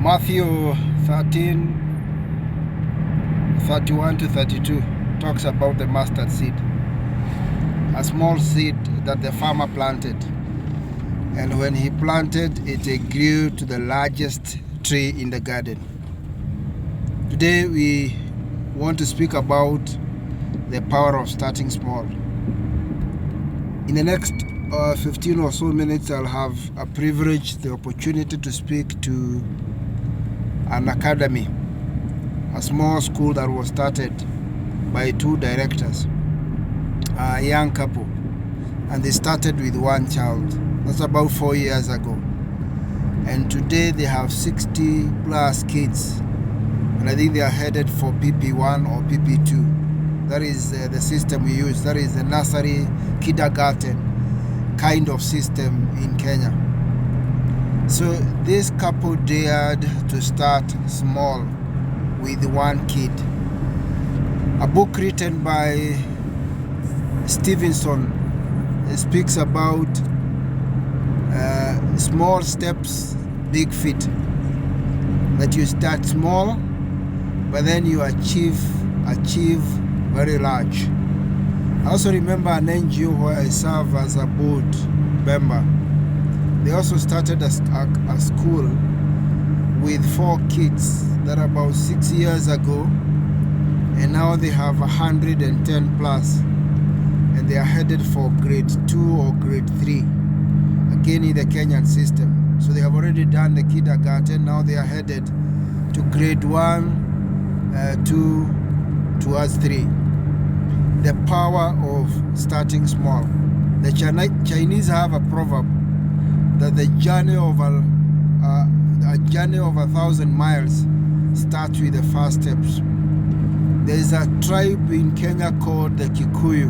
Matthew 13, 31 to 32 talks about the mustard seed, a small seed that the farmer planted. And when he planted, it grew to the largest tree in the garden. Today we want to speak about the power of starting small. In the next 15 or so minutes, I'll have a privilege, the opportunity to speak to an academy, a small school that was started by two directors, a young couple, and they started with one child. That's about 4 years ago. And today they have 60 plus kids, and I think they are headed for PP1 or PP2. That is the system we use. That is the nursery, kindergarten kind of system in Kenya. So this couple dared to start small with one kid. A book written by Stevenson speaks about small steps, big feet. That you start small, but then you achieve very large. I also remember an NGO where I serve as a board member. They also started a school with 4 kids that about 6 years ago, and now they have 110 plus, and they are headed for grade 2 or grade 3, again in the Kenyan system. So they have already done the kindergarten, now they are headed to grade 1, 2, towards 3. The power of starting small. The Chinese have a proverb that the journey of a journey of 1,000 miles starts with the first steps. There is a tribe in Kenya called the Kikuyu,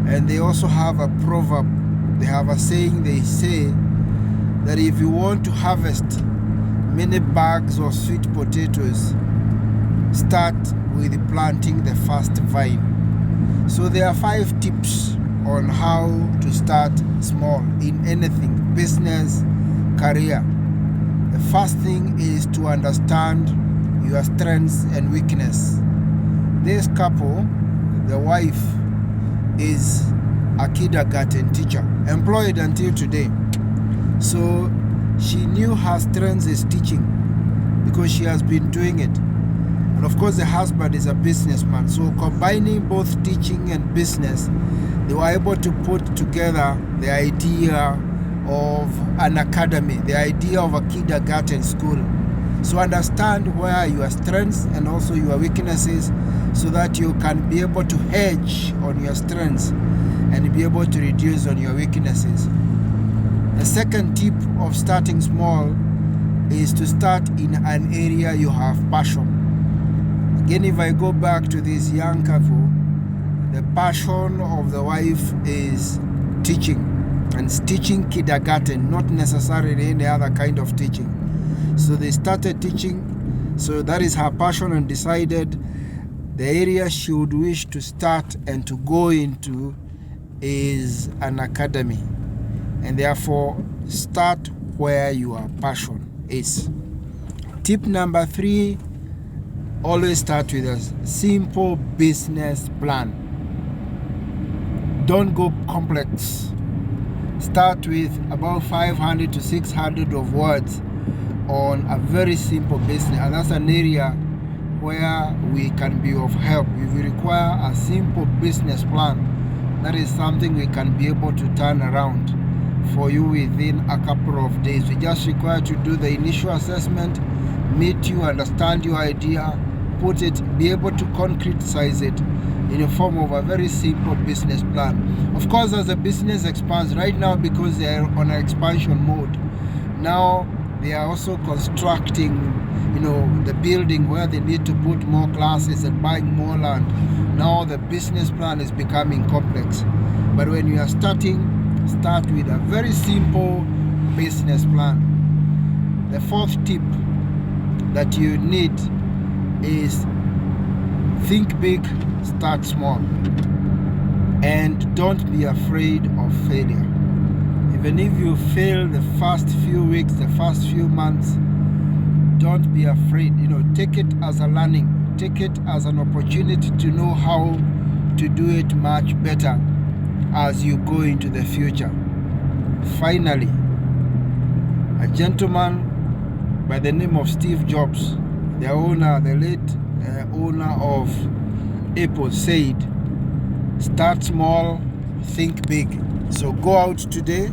and they also have a proverb. They have a saying. They say that if you want to harvest many bags of sweet potatoes, start with planting the first vine. So there are 5 tips on how to start small in anything, business, career. The first thing is to understand your strengths and weakness. This couple, the wife is a kindergarten teacher, employed until today. So she knew her strengths is teaching because she has been doing it. And of course the husband is a businessman. So combining both teaching and business, they were able to put together the idea of an academy, the idea of a kindergarten school. So understand where are your strengths and also your weaknesses, so that you can be able to hedge on your strengths and be able to reduce on your weaknesses. The second tip of starting small is to start in an area you have passion. Again, if I go back to this young couple, the passion of the wife is teaching, and teaching kindergarten, not necessarily any other kind of teaching. So they started teaching, so that is her passion, and decided the area she would wish to start and to go into is an academy. And therefore, start where your passion is. Tip number 3, always start with a simple business plan. Don't go complex. Start with about 500 to 600 of words on a very simple business, and that's an area where we can be of help. If you require a simple business plan, that is something we can be able to turn around for you within a couple of days. We just require to do the initial assessment, meet you, understand your idea, put it, be able to concretize it in the form of a very simple business plan. Of course, as the business expands right now, because they are on an expansion mode, now they are also constructing, the building where they need to put more classes and buying more land. Now the business plan is becoming complex. But when you are starting, start with a very simple business plan. The 4th tip that you need is think big, start small, and don't be afraid of failure. Even if you fail the first few weeks, the first few months, don't be afraid. You know, take it as a learning. Take it as an opportunity to know how to do it much better as you go into the future. Finally, a gentleman by the name of Steve Jobs, the late owner of Apple, said, start small, think big. So go out today,